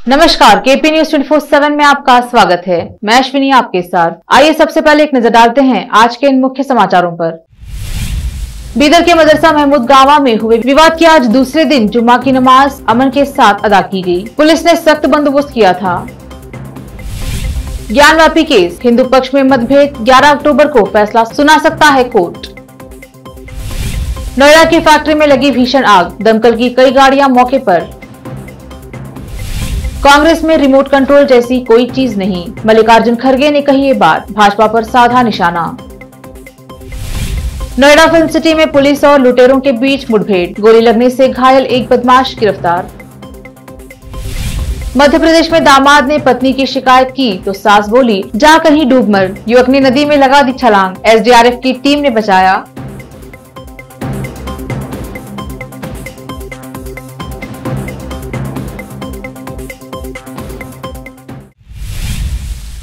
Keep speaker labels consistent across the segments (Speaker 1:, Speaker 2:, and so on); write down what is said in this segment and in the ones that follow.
Speaker 1: नमस्कार, KP news 24/7 में आपका स्वागत है। मैं अश्विनी आपके साथ। आइए सबसे पहले एक नजर डालते हैं आज के इन मुख्य समाचारों पर। बीदर के मदरसा महमूद गावा में हुए विवाद के आज दूसरे दिन जुम्मा की नमाज अमन के साथ अदा की गई। पुलिस ने सख्त बंदोबस्त किया था। ज्ञानवापी केस, हिंदू पक्ष में मतभेद, 11 अक्टूबर को फैसला सुना सकता है कोर्ट। नोएडा की फैक्ट्री में लगी भीषण आग, दमकल की कई गाड़ियां मौके पर। कांग्रेस में रिमोट कंट्रोल जैसी कोई चीज नहीं, मल्लिकार्जुन खड़गे ने कही ये बात, भाजपा पर साधा निशाना। नोएडा फिल्म सिटी में पुलिस और लुटेरों के बीच मुठभेड़, गोली लगने से घायल एक बदमाश गिरफ्तार। मध्य प्रदेश में दामाद ने पत्नी की शिकायत की तो सास बोली जा कहीं डूब मर, युवक ने नदी में लगा दी छलांग, एसडीआरएफ की टीम ने बचाया।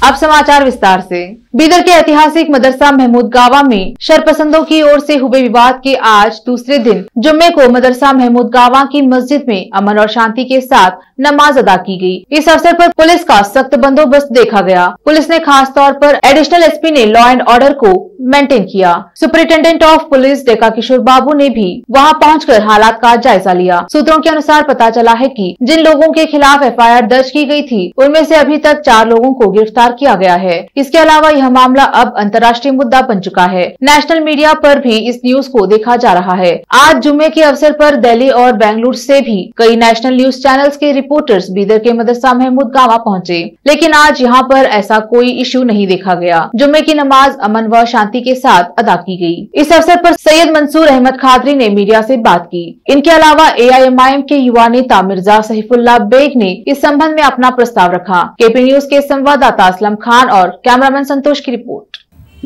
Speaker 1: अब समाचार विस्तार से। बीदर के ऐतिहासिक मदरसा महमूद गावा में शरपसंदों की ओर से हुए विवाद के आज दूसरे दिन जुम्मे को मदरसा महमूद गावा की मस्जिद में अमन और शांति के साथ नमाज अदा की गई। इस अवसर पर पुलिस का सख्त बंदोबस्त देखा गया। पुलिस ने खास तौर पर एडिशनल एसपी ने लॉ एंड ऑर्डर को मेंटेन किया। सुपरिटेंडेंट ऑफ पुलिस डेका किशोर बाबू ने भी वहां पहुंचकर हालात का जायजा लिया। सूत्रों के अनुसार पता चला है कि जिन लोगों के खिलाफ एफआईआर दर्ज की गई थी उनमें से अभी तक 4 लोगों को गिरफ्तार किया गया है। इसके अलावा यह मामला अब अंतर्राष्ट्रीय मुद्दा बन चुका है। नेशनल मीडिया पर भी इस न्यूज को देखा जा रहा है। आज जुम्मे के अवसर पर दिल्ली और बेंगलुरु से भी कई नेशनल न्यूज चैनल्स के रिपोर्टर्स बीदर के मदरसा महमूद गावा पहुंचे, लेकिन आज यहां पर ऐसा कोई इशू नहीं देखा गया। जुम्मे की नमाज अमन व शांति के साथ अदा की गई। इस अवसर पर सैयद मंसूर अहमद खादरी ने मीडिया से बात की। इनके अलावा एआईएमआईएम के युवा नेता मिर्जा सहीफुल्लाह बेग ने इस संबंध में अपना प्रस्ताव रखा। केपी न्यूज के संवाददाता असलम खान और कैमरामैन संतोष की रिपोर्ट।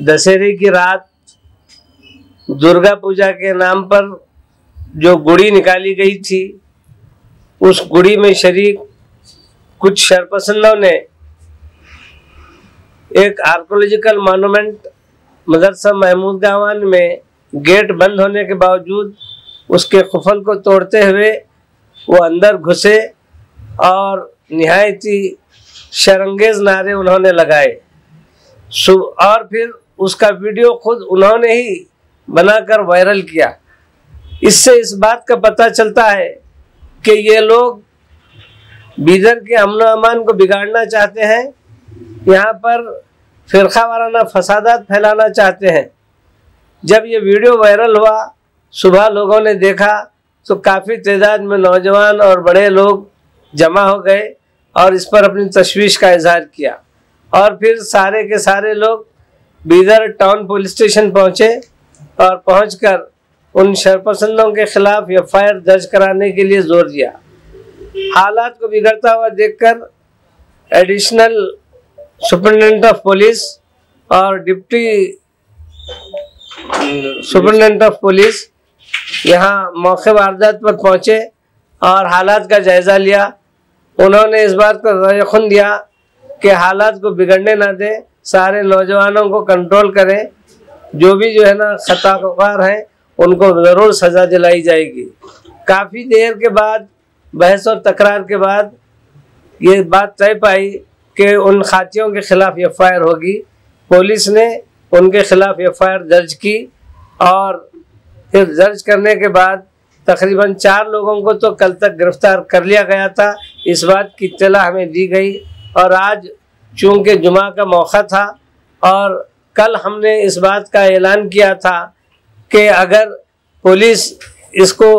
Speaker 2: दशहरे की रात दुर्गा पूजा के नाम पर जो गुड़ी निकाली गई थी, उस गुड़ी में शरीक कुछ शरपसंदों ने एक आर्कोलॉजिकल मॉन्यूमेंट मदरसा महमूद गावान में गेट बंद होने के बावजूद उसके कुफल को तोड़ते हुए वो अंदर घुसे और निहायत ही शरंगेज नारे उन्होंने लगाए। और फिर उसका वीडियो खुद उन्होंने ही बनाकर वायरल किया। इससे इस बात का पता चलता है कि ये लोग बीदर के अमन अमान को बिगाड़ना चाहते हैं, यहाँ पर फिरका वाराना फसादात फैलाना चाहते हैं। जब ये वीडियो वायरल हुआ, सुबह लोगों ने देखा तो काफ़ी तादाद में नौजवान और बड़े लोग जमा हो गए और इस पर अपनी तशवीश का इजहार किया। और फिर सारे के सारे लोग बीदर टाउन पुलिस स्टेशन पहुँचे और पहुंचकर उन शरपसंदों के खिलाफ एफआईआर दर्ज कराने के लिए जोर दिया। हालात को बिगड़ता हुआ देखकर एडिशनल सुपरिटेंडेंट ऑफ पुलिस और डिप्टी सुपरिटेंडेंट ऑफ पुलिस यहाँ मौके वारदात पर पहुँचे और हालात का जायज़ा लिया। उन्होंने इस बात को रज़ाखुन दिया कि हालात को बिगड़ने ना दें, सारे नौजवानों को कंट्रोल करें, जो भी जो है ना खताकार हैं उनको ज़रूर सज़ा दिलाई जाएगी। काफ़ी देर के बाद बहस और तकरार के बाद ये बात तय पाई कि उन खातियों के खिलाफ एफआईआर होगी। पुलिस ने उनके खिलाफ एफआईआर दर्ज की और फिर दर्ज करने के बाद तकरीबन 4 लोगों को तो कल तक गिरफ्तार कर लिया गया था। इस बात की इत्तला हमें दी गई और आज चूँकि जुमा का मौका था और कल हमने इस बात का ऐलान किया था कि अगर पुलिस इसको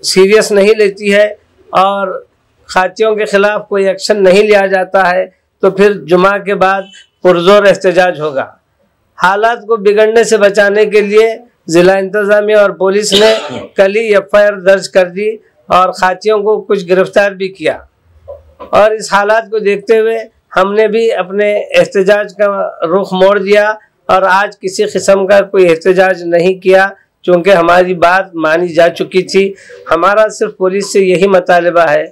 Speaker 2: सीरियस नहीं लेती है और खातियों के खिलाफ कोई एक्शन नहीं लिया जाता है तो फिर जुमा के बाद पुरजोर एहतजाज होगा। हालात को बिगड़ने से बचाने के लिए ज़िला इंतज़ामिया और पुलिस ने कल ही एफआईआर दर्ज कर दी और खातियों को कुछ गिरफ्तार भी किया। और इस हालात को देखते हुए हमने भी अपने एहतजाज का रुख मोड़ दिया और आज किसी किस्म का कोई एहतजाज नहीं किया, चूँकि हमारी बात मानी जा चुकी थी। हमारा सिर्फ पुलिस से यही मुतालबा है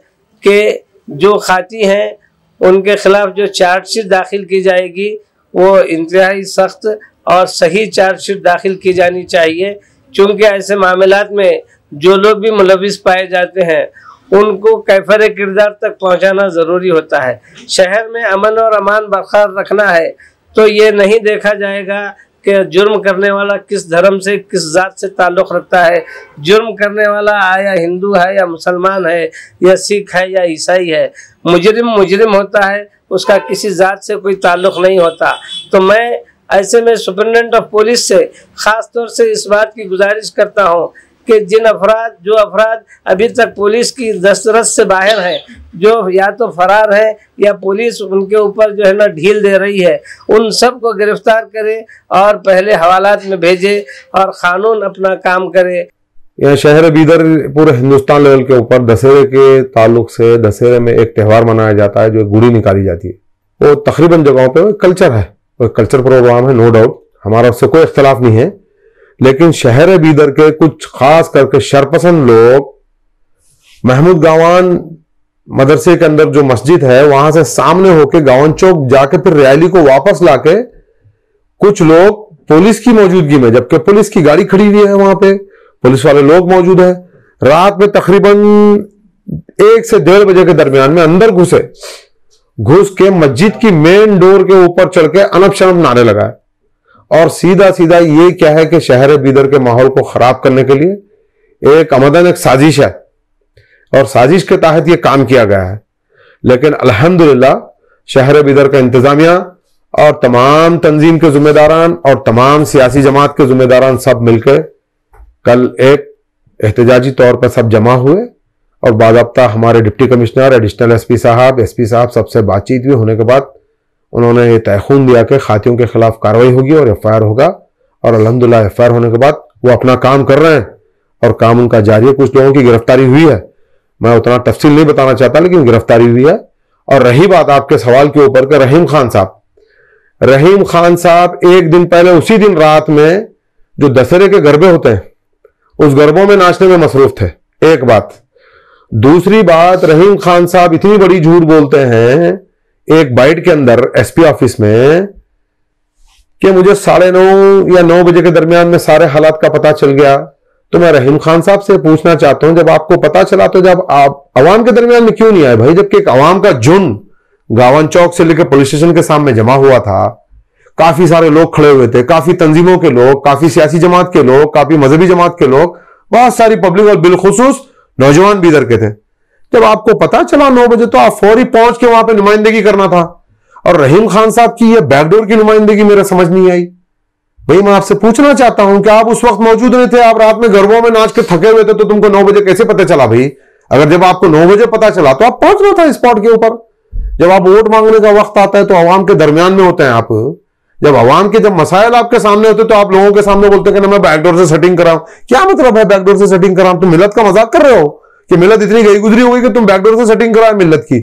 Speaker 2: कि जो खाती हैं उनके खिलाफ जो चार्जशीट दाखिल की जाएगी वो इंतहाई सख्त और सही चार्जशीट दाखिल की जानी चाहिए, क्योंकि ऐसे मामलात में जो लोग भी मुलविस पाए जाते हैं उनको कैफरे किरदार तक पहुंचाना जरूरी होता है। शहर में अमन और अमान बरकरार रखना है तो ये नहीं देखा जाएगा कि जुर्म करने वाला किस धर्म से, किस जात से ताल्लुक़ रखता है। जुर्म करने वाला आया हिंदू है या मुसलमान है या सिख है या ईसाई है, मुजरिम होता है, उसका किसी जात से कोई ताल्लुक़ नहीं होता। तो मैं ऐसे में सुपरिटेंडेंट ऑफ पुलिस से ख़ास तौर से इस बात की गुजारिश करता हूँ कि जो अफराद अभी तक पुलिस की दस्तरस से बाहर हैं, जो या तो फरार है या पुलिस उनके ऊपर जो है ना ढील दे रही है, उन सब को गिरफ्तार करे और पहले हवालात में भेजे और कानून अपना काम करे।
Speaker 3: यह शहर बीदर पूरे हिंदुस्तान लेवल के ऊपर दशहरे के ताल्लुक से दशहरे में एक त्यौहार मनाया जाता है जो गुड़ी निकाली जाती है। वो तकरीबन जगहों पे वो कल्चर है, वो कल्चर प्रोग्राम है, नो डाउट, हमारा उससे कोई इख्तलाफ नहीं है। लेकिन शहर बीदर के कुछ खास करके शरपसंद लोग महमूद गावान मदरसे के अंदर जो मस्जिद है वहां से सामने होके गावन चौक जाके फिर रैली को वापस लाके कुछ लोग पुलिस की मौजूदगी में, जबकि पुलिस की गाड़ी खड़ी हुई है, वहां पे पुलिस वाले लोग मौजूद हैं, रात में तकरीबन 1 से 1:30 बजे के दरमियान में अंदर घुस के मस्जिद की मेन डोर के ऊपर चढ़ के अनब शनब नारे लगाए। और सीधा सीधा ये क्या है कि शहर बीदर के माहौल को खराब करने के लिए एक अमदन एक साजिश है और साजिश के तहत ये काम किया गया है। लेकिन अल्हम्दुलिल्लाह शहर बीदर का इंतजामिया और तमाम तंजीम के जिम्मेदारान और तमाम सियासी जमात के जिम्मेदारान सब मिलकर कल एक एहतजाजी तौर पर सब जमा हुए और बाज़ाब्ता हमारे डिप्टी कमिश्नर, एडिशनल एसपी साहब सबसे बातचीत भी होने के बाद उन्होंने ये तयखून दिया कि खातियों के खिलाफ कार्रवाई होगी और एफआईआर होगा। और अल्हम्दुलिल्लाह एफआईआर होने के बाद वो अपना काम कर रहे हैं और काम उनका जारी है। कुछ लोगों की गिरफ्तारी हुई है, मैं उतना तफसील नहीं बताना चाहता, लेकिन गिरफ्तारी हुई है। और रही बात आपके सवाल के ऊपर के रहीम खान साहब एक दिन पहले उसी दिन रात में जो दशहरे के गरबे होते हैं उस गरबों में नाचने में मसरूफ थे, एक बात। दूसरी बात, रहीम खान साहब इतनी बड़ी झूठ बोलते हैं एक बाइट के अंदर एसपी ऑफिस में कि मुझे 9:30 या 9 बजे के दरमियान में सारे हालात का पता चल गया। तो मैं रहीम खान साहब से पूछना चाहता हूं, जब आपको पता चला तो जब आप अवाम के दरमियान में क्यों नहीं आए भाई? जबकि एक अवाम का झुंड गावन चौक से लेकर पुलिस स्टेशन के सामने जमा हुआ था, काफी सारे लोग खड़े हुए थे, काफी तंजीमों के लोग, काफी सियासी जमात के लोग, काफी मजहबी जमात के लोग, बहुत सारी पब्लिक और बिलखुसूस नौजवान बीदर के थे। जब आपको पता चला 9 बजे तो आप फौरी पहुंच के वहां पे नुमाइंदगी करना था। और रहीम खान साहब की ये बैकडोर की नुमाइंदगी मेरे समझ नहीं आई। भाई मैं आपसे पूछना चाहता हूं कि आप उस वक्त मौजूद नहीं थे, आप रात में गरबों में नाच के थके हुए थे, तो तुमको 9 बजे कैसे पता चला भाई? अगर जब आपको 9 बजे पता चला तो आप पहुंचना था स्पॉट के ऊपर। जब आप वोट मांगने का वक्त आता है तो अवाम के दरमियान में होते हैं आप। जब अवाम के जब मसाइल आपके सामने होते तो आप लोगों के सामने बोलते हैं कि मैं बैकडोर से सेटिंग कराऊं। क्या मतलब है बैकडोर से सेटिंग कराऊं? तुम मिलत का मजाक कर रहे हो कि मिलत इतनी गई गुजरी होगी कि तुम बैकडोर से सेटिंग कराए मिलत की?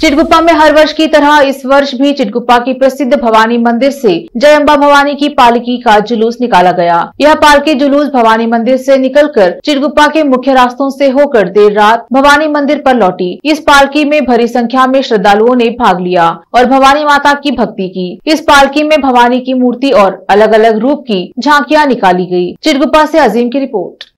Speaker 1: चिटगुप्पा में हर वर्ष की तरह इस वर्ष भी चिटगुप्पा की प्रसिद्ध भवानी मंदिर से जय अम्बा भवानी की पालकी का जुलूस निकाला गया। यह पालकी जुलूस भवानी मंदिर से निकलकर चिटगुप्पा के मुख्य रास्तों से होकर देर रात भवानी मंदिर पर लौटी। इस पालकी में भारी संख्या में श्रद्धालुओं ने भाग लिया और भवानी माता की भक्ति की। इस पालकी में भवानी की मूर्ति और अलग अलग रूप की झांकियां निकाली गयी। चिटगुप्पा से अजीम की रिपोर्ट।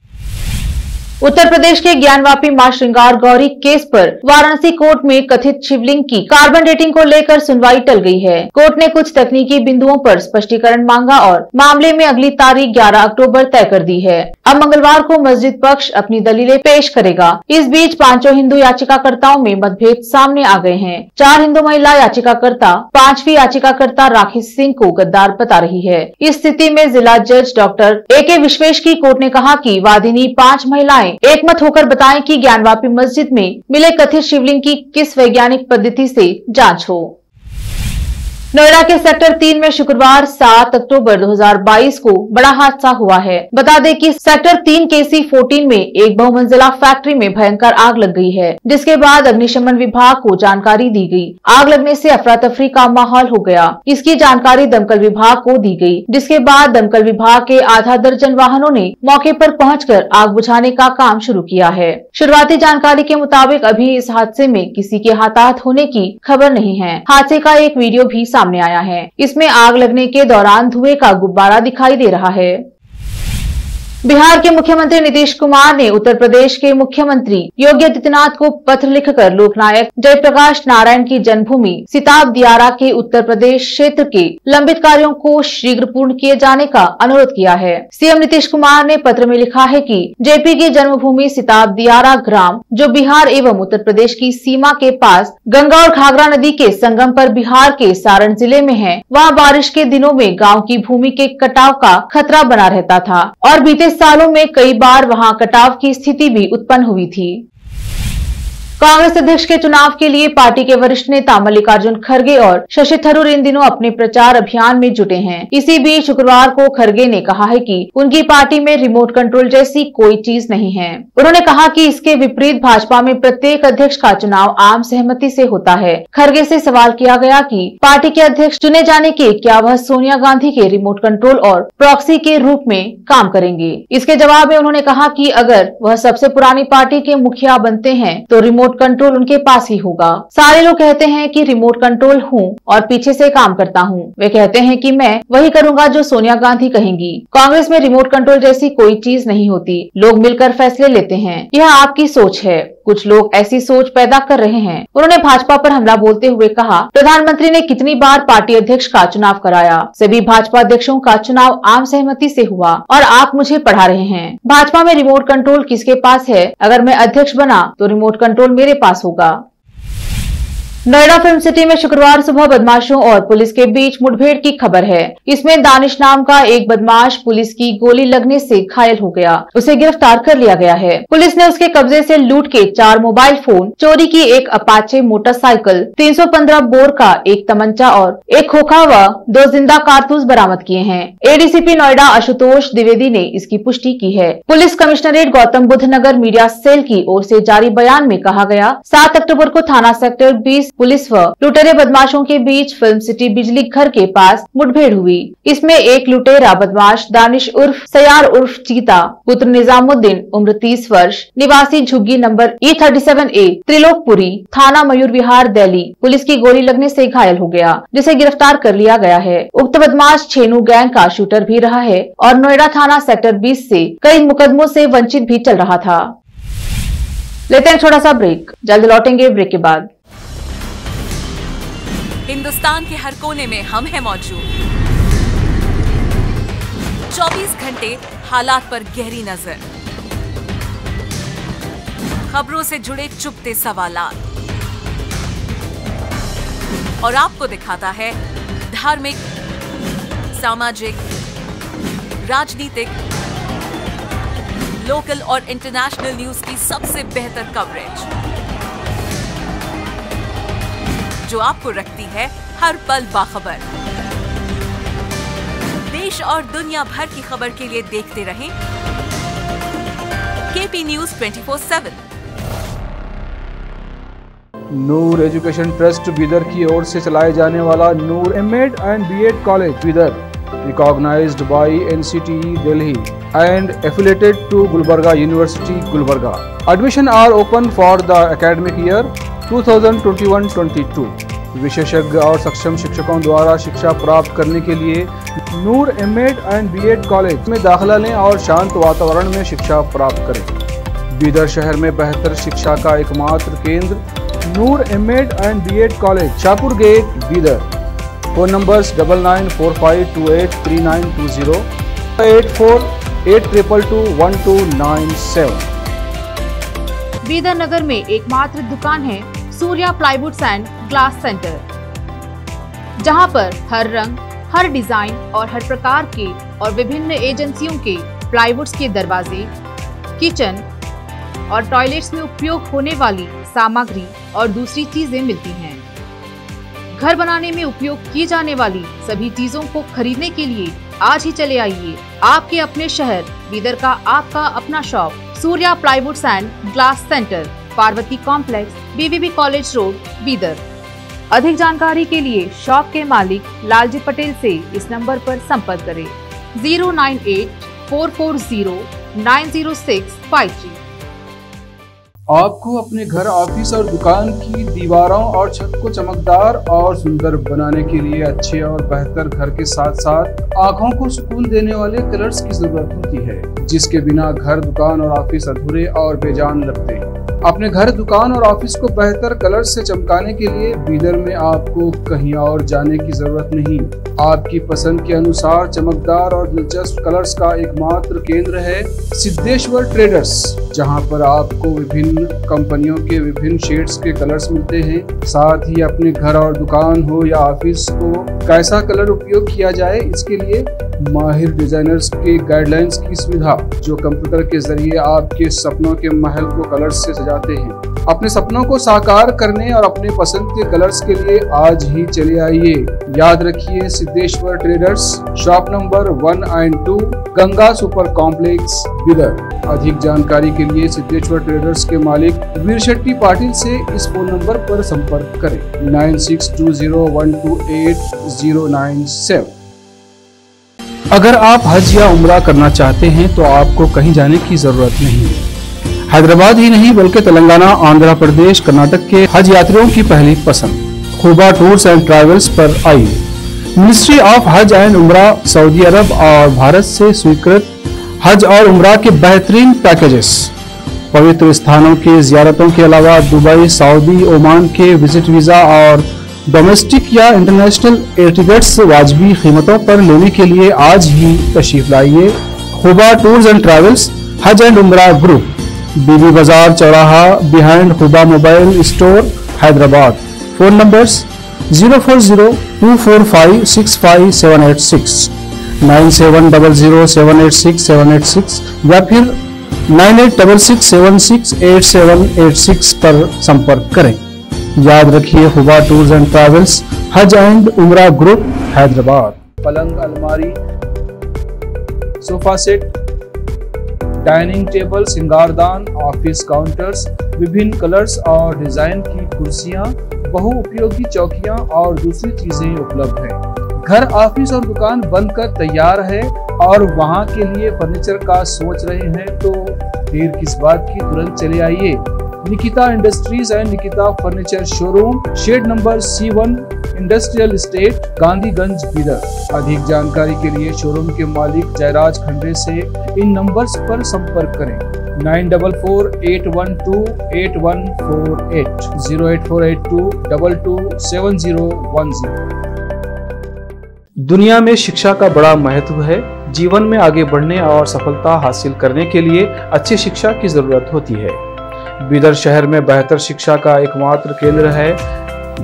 Speaker 1: उत्तर प्रदेश के ज्ञानवापी मां श्रृंगार गौरी केस पर वाराणसी कोर्ट में कथित शिवलिंग की कार्बन डेटिंग को लेकर सुनवाई टल गई है। कोर्ट ने कुछ तकनीकी बिंदुओं पर स्पष्टीकरण मांगा और मामले में अगली तारीख 11 अक्टूबर तय कर दी है। अब मंगलवार को मस्जिद पक्ष अपनी दलीलें पेश करेगा। इस बीच 5 हिंदू याचिकाकर्ताओं में मतभेद सामने आ गए हैं। 4 हिंदू महिला याचिकाकर्ता 5वीं याचिकाकर्ता राखी सिंह को गद्दार बता रही है। इस स्थिति में जिला जज डॉक्टर A.K. विश्वेश की कोर्ट ने कहा कि वादिनी 5 महिलाएं एकमत होकर बताएं कि ज्ञानवापी मस्जिद में मिले कथित शिवलिंग की किस वैज्ञानिक पद्धति से जांच हो। नोएडा के सेक्टर 3 में शुक्रवार 7 अक्टूबर 2022 को बड़ा हादसा हुआ है। बता दें कि सेक्टर 3 KC 14 में एक बहुमंजिला फैक्ट्री में भयंकर आग लग गई है, जिसके बाद अग्निशमन विभाग को जानकारी दी गई। आग लगने से अफरा तफरी का माहौल हो गया। इसकी जानकारी दमकल विभाग को दी गई, जिसके बाद दमकल विभाग के आधा दर्जन वाहनों ने मौके पर पहुंचकर आग बुझाने का काम शुरू किया है। शुरुआती जानकारी के मुताबिक अभी इस हादसे में किसी के हताहत होने की खबर नहीं है। हादसे का एक वीडियो भी सामने आया है। इसमें आग लगने के दौरान धुएं का गुब्बारा दिखाई दे रहा है। बिहार के मुख्यमंत्री नीतीश कुमार ने उत्तर प्रदेश के मुख्यमंत्री योगी आदित्यनाथ को पत्र लिखकर लोकनायक जयप्रकाश नारायण की जन्मभूमि सिताब दियारा के उत्तर प्रदेश क्षेत्र के लंबित कार्यों को शीघ्र पूर्ण किए जाने का अनुरोध किया है। सीएम नीतीश कुमार ने पत्र में लिखा है कि जेपी की जन्मभूमि सिताब दियारा ग्राम, जो बिहार एवं उत्तर प्रदेश की सीमा के पास गंगा और घाघरा नदी के संगम पर बिहार के सारण जिले में है, वहाँ बारिश के दिनों में गाँव की भूमि के कटाव का खतरा बना रहता था और बीते सालों में कई बार वहां कटाव की स्थिति भी उत्पन्न हुई थी। कांग्रेस अध्यक्ष के चुनाव के लिए पार्टी के वरिष्ठ नेता मल्लिकार्जुन खड़गे और शशि थरूर इन दिनों अपने प्रचार अभियान में जुटे हैं। इसी बीच शुक्रवार को खड़गे ने कहा है कि उनकी पार्टी में रिमोट कंट्रोल जैसी कोई चीज नहीं है। उन्होंने कहा कि इसके विपरीत भाजपा में प्रत्येक अध्यक्ष का चुनाव आम सहमति से होता है। खड़गे से सवाल किया गया कि पार्टी के अध्यक्ष चुने जाने के क्या वह सोनिया गांधी के रिमोट कंट्रोल और प्रॉक्सी के रूप में काम करेंगे। इसके जवाब में उन्होंने कहा कि अगर वह सबसे पुरानी पार्टी के मुखिया बनते हैं तो रिमोट कंट्रोल उनके पास ही होगा। सारे लोग कहते हैं कि रिमोट कंट्रोल हूँ और पीछे से काम करता हूँ। वे कहते हैं कि मैं वही करूँगा जो सोनिया गांधी कहेंगी। कांग्रेस में रिमोट कंट्रोल जैसी कोई चीज नहीं होती, लोग मिलकर फैसले लेते हैं। यह आपकी सोच है, कुछ लोग ऐसी सोच पैदा कर रहे हैं। उन्होंने भाजपा पर हमला बोलते हुए कहा, प्रधानमंत्री ने कितनी बार पार्टी अध्यक्ष का चुनाव कराया, सभी भाजपा अध्यक्षों का चुनाव आम सहमति से हुआ और आप मुझे पढ़ा रहे हैं। भाजपा में रिमोट कंट्रोल किसके पास है? अगर मैं अध्यक्ष बना तो रिमोट कंट्रोल मेरे पास होगा। नोएडा फिल्म सिटी में शुक्रवार सुबह बदमाशों और पुलिस के बीच मुठभेड़ की खबर है। इसमें दानिश नाम का एक बदमाश पुलिस की गोली लगने से घायल हो गया, उसे गिरफ्तार कर लिया गया है। पुलिस ने उसके कब्जे से लूट के 4 मोबाइल फोन, चोरी की एक अपाचे मोटरसाइकिल, 315 बोर का एक तमंचा और एक खोखा व 2 जिंदा कारतूस बरामद किए हैं। एडीसीपी नोएडा आशुतोष द्विवेदी ने इसकी पुष्टि की है। पुलिस कमिश्नरेट गौतम बुद्ध नगर मीडिया सेल की ओर से जारी बयान में कहा गया, 7 अक्टूबर को थाना सेक्टर 20 पुलिस व लुटेरे बदमाशों के बीच फिल्म सिटी बिजली घर के पास मुठभेड़ हुई। इसमें एक लुटेरा बदमाश दानिश उर्फ सयार उर्फ चीता पुत्र निजामुद्दीन उम्र 30 वर्ष निवासी झुग्गी नंबर E37A त्रिलोकपुरी थाना मयूर विहार दिल्ली पुलिस की गोली लगने से घायल हो गया, जिसे गिरफ्तार कर लिया गया है। उक्त बदमाश छेनू गैंग का शूटर भी रहा है और नोएडा थाना सेक्टर 20 से कई मुकदमों से वंचित भी चल रहा था। लेते हैं छोटा सा ब्रेक, जल्द लौटेंगे ब्रेक के बाद।
Speaker 4: हिंदुस्तान के हर कोने में हम हैं मौजूद। 24 घंटे हालात पर गहरी नजर, खबरों से जुड़े चुपते सवालात और आपको दिखाता है धार्मिक, सामाजिक, राजनीतिक, लोकल और इंटरनेशनल न्यूज की सबसे बेहतर कवरेज, जो आपको रखती है हर पल बाखबर। देश और दुनिया भर की खबर के लिए देखते रहें KP news 24/7।
Speaker 5: Noor education trust Bidar की ओर से चलाए जाने वाला Noor MEd and BEd college Bidar, recognized by NCTE Delhi and affiliated to Gulbarga University, Gulbarga. Admission are open for the academic year 2021-22। विशेषज्ञ और सक्षम शिक्षकों द्वारा शिक्षा प्राप्त करने के लिए नूर एमएड एंड बीएड कॉलेज में दाखिला लें और शांत वातावरण में शिक्षा प्राप्त करें। बीदर शहर में बेहतर शिक्षा का एकमात्र केंद्र Noor MEd and BEd college, Shahpur gate, Bidar. Phone numbers 9945283920, 8482221297।
Speaker 1: Bidar नगर में एकमात्र दुकान है Surya plywoods and glass centre, जहां पर हर रंग, हर डिजाइन और हर प्रकार के और विभिन्न एजेंसियों के प्लाईवुड्स के दरवाजे, किचन और टॉयलेट्स में उपयोग होने वाली सामग्री और दूसरी चीजें मिलती हैं। घर बनाने में उपयोग की जाने वाली सभी चीजों को खरीदने के लिए आज ही चले आइए आपके अपने शहर बीदर का आपका अपना shop Surya plywoods and glass centre, Parvati complex, BVB college road, Bidar. अधिक जानकारी के लिए शॉप के मालिक लालजी पटेल से इस नंबर पर संपर्क करें 09844090653।
Speaker 5: आपको अपने घर, ऑफिस और दुकान की दीवारों और छत को चमकदार और सुंदर बनाने के लिए अच्छे और बेहतर घर के साथ साथ आंखों को सुकून देने वाले कलर्स की जरूरत होती है, जिसके बिना घर, दुकान और ऑफिस अधूरे और बेजान लगते हैं। अपने घर, दुकान और ऑफिस को बेहतर कलर से चमकाने के लिए बीदर में आपको कहीं और जाने की जरूरत नहीं। आपकी पसंद के अनुसार चमकदार और दिलचस्प कलर्स का एकमात्र केंद्र है सिद्धेश्वर ट्रेडर्स, जहां पर आपको विभिन्न कंपनियों के विभिन्न शेड्स के कलर्स मिलते हैं। साथ ही अपने घर और दुकान हो या ऑफिस को कैसा कलर उपयोग किया जाए, इसके लिए माहिर डिजाइनर्स के गाइडलाइंस की सुविधा, जो कंप्यूटर के जरिए आपके सपनों के महल को कलर्स से सजाते हैं। अपने सपनों को साकार करने और अपने पसंद के कलर्स के लिए आज ही चले आइए। याद रखिए, Siddheshwar traders, shop number 1 and 2, Ganga super complex, Bidar. अधिक जानकारी के लिए सिद्धेश्वर ट्रेडर्स के मालिक वीर शेट्टी पाटिल से इस फोन नंबर पर संपर्क करें 9620128097। अगर आप हज या उम्रा करना चाहते हैं तो आपको कहीं जाने की जरूरत नहीं है। हैदराबाद ही नहीं बल्कि तेलंगाना, आंध्र प्रदेश, कर्नाटक के हज यात्रियों की पहली पसंद खुबा टूर्स एंड ट्रैवल्स पर आइए। मिनिस्ट्री ऑफ हज एंड उम्रा, सऊदी अरब और भारत से स्वीकृत हज और उम्रा के बेहतरीन पैकेजेस, पवित्र स्थानों के जियारतों के अलावा दुबई, सऊदी, ओमान के विजिट वीजा और डोमेस्टिक या इंटरनेशनल एयर टिकट्स वाजबी कीमतों पर लेने के लिए आज ही तशरीफ लाइए। Khuba tours and travels, Hajj and Umrah group, Bibi Bazaar चौराहा, behind Khuba mobile store, Hyderabad. Phone numbers 0402456586, 9700786786 या फिर 9866768786 पर संपर्क करें। याद रखिए, Khuba tours and travels, Hajj and Umrah group, Hyderabad. पलंग, अलमारी, सोफा सेट, डाइनिंग टेबल, सिंगारदान, ऑफिस काउंटर्स, विभिन्न कलर्स और डिजाइन की कुर्सियां, बहुउपयोगी चौकियां और दूसरी चीजें उपलब्ध हैं। घर, ऑफिस और दुकान बनकर तैयार है और वहां के लिए फर्नीचर का सोच रहे हैं तो देर किस बात की, तुरंत चले आइए। Nikita industries and Nikita furniture showroom, shed number C1, industrial estate, Gandhiganj, Bidar. अधिक जानकारी के लिए शोरूम के मालिक जयराज खंडे से इन नंबर्स पर संपर्क करें 9448128148, 08482227010। दुनिया में शिक्षा का बड़ा महत्व है। जीवन में आगे बढ़ने और सफलता हासिल करने के लिए अच्छी शिक्षा की जरूरत होती है। बीदर शहर में बेहतर शिक्षा का एकमात्र केंद्र है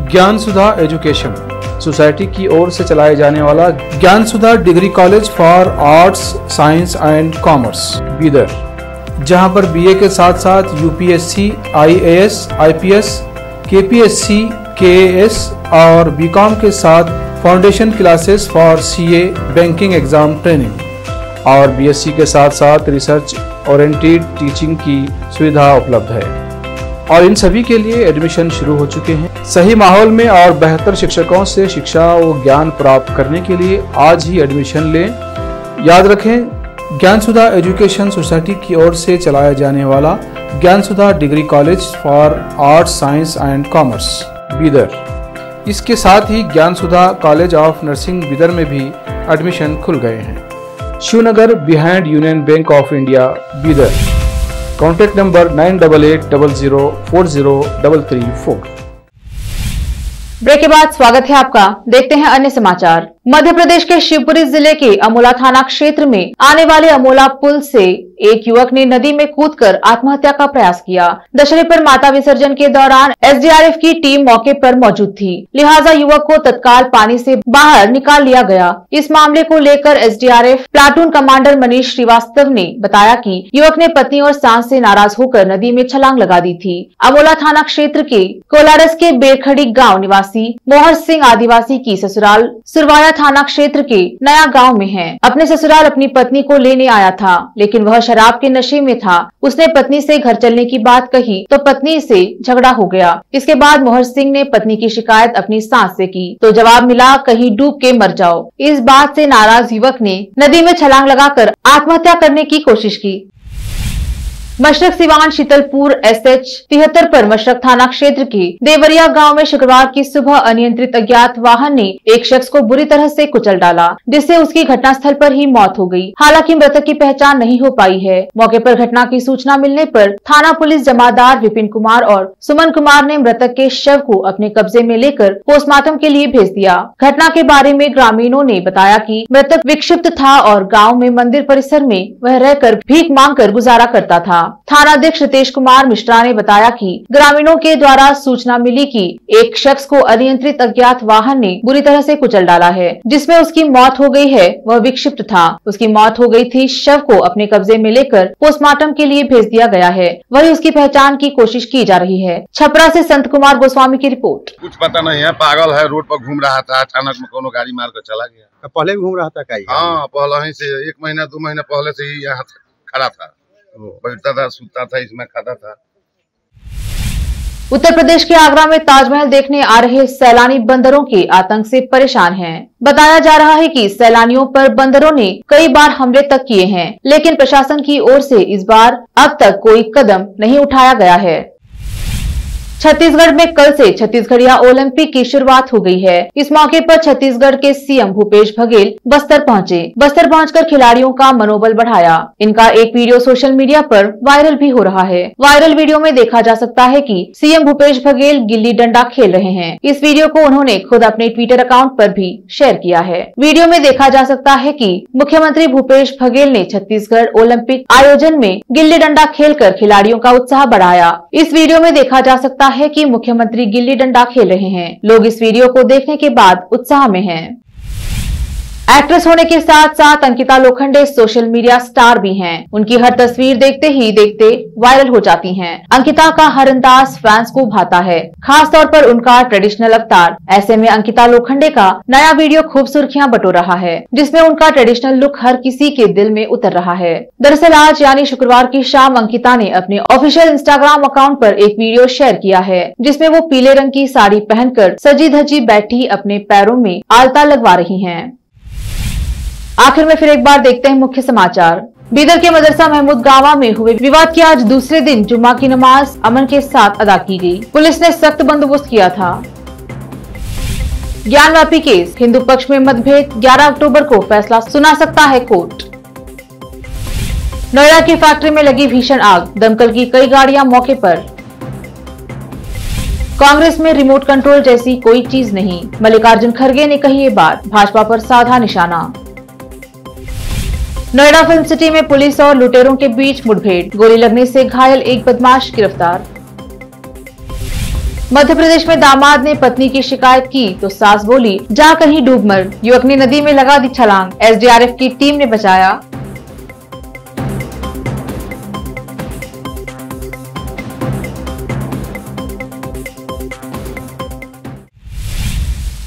Speaker 5: ज्ञान सुधा एजुकेशन सोसाइटी की ओर से चलाए जाने वाला Gyan Sudha degree college for arts, science and commerce, Bidar, जहां पर बीए के साथ साथ UPSC, IAS, IPS, KPSC, KAS और बीकॉम के साथ foundation classes for CA, banking exam training और बीएससी के साथ साथ रिसर्च ओरिएंटेड टीचिंग की सुविधा उपलब्ध है और इन सभी के लिए एडमिशन शुरू हो चुके हैं। सही माहौल में और बेहतर शिक्षकों से शिक्षा व ज्ञान प्राप्त करने के लिए आज ही एडमिशन लें। याद रखें, ज्ञान सुधा एजुकेशन सोसाइटी की ओर से चलाया जाने वाला Gyan Sudha degree college for arts, science and commerce, Bidar. इसके साथ ही Gyan Sudha college of nursing Bidar में भी एडमिशन खुल गए हैं। Shivnagar, behind Union Bank of India, Bidar. Contact number 988800403334।
Speaker 1: Break के बाद स्वागत है आपका। देखते हैं अन्य समाचार। मध्य प्रदेश के शिवपुरी जिले के अमोला थाना क्षेत्र में आने वाले अमोला पुल से एक युवक ने नदी में कूदकर आत्महत्या का प्रयास किया। दशहरे पर माता विसर्जन के दौरान एसडीआरएफ की टीम मौके पर मौजूद थी, लिहाजा युवक को तत्काल पानी से बाहर निकाल लिया गया। इस मामले को लेकर SDRF platoon commander Manish Srivastava ने बताया कि युवक ने पत्नी और सांस से नाराज होकर नदी में छलांग लगा दी थी। अमोला थाना क्षेत्र के कोलारस के बेरखड़ी गाँव निवासी मोहर सिंह आदिवासी की ससुराल सुरवाया थाना क्षेत्र के नया गांव में है। अपने ससुराल अपनी पत्नी को लेने आया था, लेकिन वह शराब के नशे में था। उसने पत्नी से घर चलने की बात कही तो पत्नी से झगड़ा हो गया। इसके बाद मोहर सिंह ने पत्नी की शिकायत अपनी सास से की तो जवाब मिला, कहीं डूब के मर जाओ। इस बात से नाराज युवक ने नदी में छलांग लगाकर आत्महत्या करने की कोशिश की। मशरक सिवान शीतलपुर SH 73 पर मशरक थाना क्षेत्र के देवरिया गांव में शुक्रवार की सुबह अनियंत्रित अज्ञात वाहन ने एक शख्स को बुरी तरह से कुचल डाला, जिससे उसकी घटनास्थल पर ही मौत हो गई। हालांकि मृतक की पहचान नहीं हो पाई है। मौके पर घटना की सूचना मिलने पर थाना पुलिस जमादार विपिन कुमार और सुमन कुमार ने मृतक के शव को अपने कब्जे में लेकर पोस्टमार्टम के लिए भेज दिया। घटना के बारे में ग्रामीणों ने बताया कि मृतक विक्षिप्त था और गाँव में मंदिर परिसर में वह रहकर भीख मांग कर गुजारा करता था। थानाध्यक्ष रितेश कुमार मिश्रा ने बताया कि ग्रामीणों के द्वारा सूचना मिली कि एक शख्स को अनियंत्रित अज्ञात वाहन ने बुरी तरह से कुचल डाला है, जिसमें उसकी मौत हो गई है। वह विक्षिप्त था, उसकी मौत हो गई थी। शव को अपने कब्जे में लेकर पोस्टमार्टम के लिए भेज दिया गया है। वही उसकी पहचान की कोशिश की जा रही है। छपरा से संत कुमार गोस्वामी की रिपोर्ट।
Speaker 6: कुछ पता नहीं है, पागल है, रोड पर घूम रहा था, अचानक में कोनो गाड़ी मार कर चला गया।
Speaker 7: पहले भी घूम रहा था क्या?
Speaker 6: हाँ, पहले ही से 1 महीना 2 महीना पहले से ही यहाँ खड़ा था, बैठता था, सूता था, इसमें खाता था।
Speaker 1: उत्तर प्रदेश के आगरा में ताजमहल देखने आ रहे सैलानी बंदरों के आतंक से परेशान हैं। बताया जा रहा है कि सैलानियों पर बंदरों ने कई बार हमले तक किए हैं, लेकिन प्रशासन की ओर से इस बार अब तक कोई कदम नहीं उठाया गया है। छत्तीसगढ़ में कल से छत्तीसगढ़िया ओलंपिक की शुरुआत हो गई है। इस मौके पर छत्तीसगढ़ के सीएम भूपेश बघेल बस्तर पहुंचे। बस्तर पहुंचकर खिलाड़ियों का मनोबल बढ़ाया। इनका एक वीडियो सोशल मीडिया पर वायरल भी हो रहा है। वायरल वीडियो में देखा जा सकता है कि सीएम भूपेश बघेल गिल्ली डंडा खेल रहे हैं। इस वीडियो को उन्होंने खुद अपने ट्विटर अकाउंट पर भी शेयर किया है। वीडियो में देखा जा सकता है कि मुख्यमंत्री भूपेश बघेल ने छत्तीसगढ़ ओलंपिक आयोजन में गिल्ली डंडा खेलकर खिलाड़ियों का उत्साह बढ़ाया। इस वीडियो में देखा जा सकता है कि मुख्यमंत्री गिल्ली डंडा खेल रहे हैं। लोग इस वीडियो को देखने के बाद उत्साह में हैं। एक्ट्रेस होने के साथ साथ Ankita Lokhande social media star भी हैं। उनकी हर तस्वीर देखते ही देखते वायरल हो जाती हैं। अंकिता का हर अंदाज फैंस को भाता है, खास तौर पर उनका ट्रेडिशनल अवतार। ऐसे में अंकिता लोखंडे का नया वीडियो खूब सुर्खियां बटोर रहा है, जिसमें उनका ट्रेडिशनल लुक हर किसी के दिल में उतर रहा है। दरअसल आज यानी शुक्रवार की शाम अंकिता ने अपने ऑफिशियल इंस्टाग्राम अकाउंट पर एक वीडियो शेयर किया है, जिसमें वो पीले रंग की साड़ी पहनकर सजी धजी बैठी अपने पैरों में आलता लगवा रही हैं। आखिर में फिर एक बार देखते हैं मुख्य समाचार। बीदर के मदरसा महमूद गावा में हुए विवाद के आज दूसरे दिन जुम्मा की नमाज अमन के साथ अदा की गई। पुलिस ने सख्त बंदोबस्त किया था। ज्ञानवापी केस, हिंदू पक्ष में मतभेद, 11 अक्टूबर को फैसला सुना सकता है कोर्ट। नोएडा की फैक्ट्री में लगी भीषण आग, दमकल की कई गाड़ियां मौके पर। कांग्रेस में रिमोट कंट्रोल जैसी कोई चीज नहीं, मल्लिकार्जुन खड़गे ने कही ये बात, भाजपा पर साधा निशाना। नोएडा फिल्म सिटी में पुलिस और लुटेरों के बीच मुठभेड़, गोली लगने से घायल एक बदमाश गिरफ्तार। मध्य प्रदेश में दामाद ने पत्नी की शिकायत की तो सास बोली जा कहीं डूब मर, युवक ने नदी में लगा दी छलांग, SDRF की टीम ने बचाया।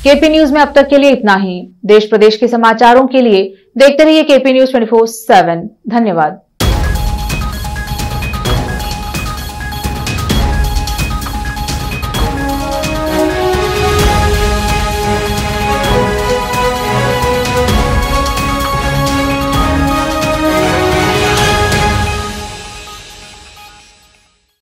Speaker 1: केपी न्यूज में अब तक के लिए इतना ही। देश प्रदेश के समाचारों के लिए देखते रहिए केपी न्यूज 24/7। धन्यवाद।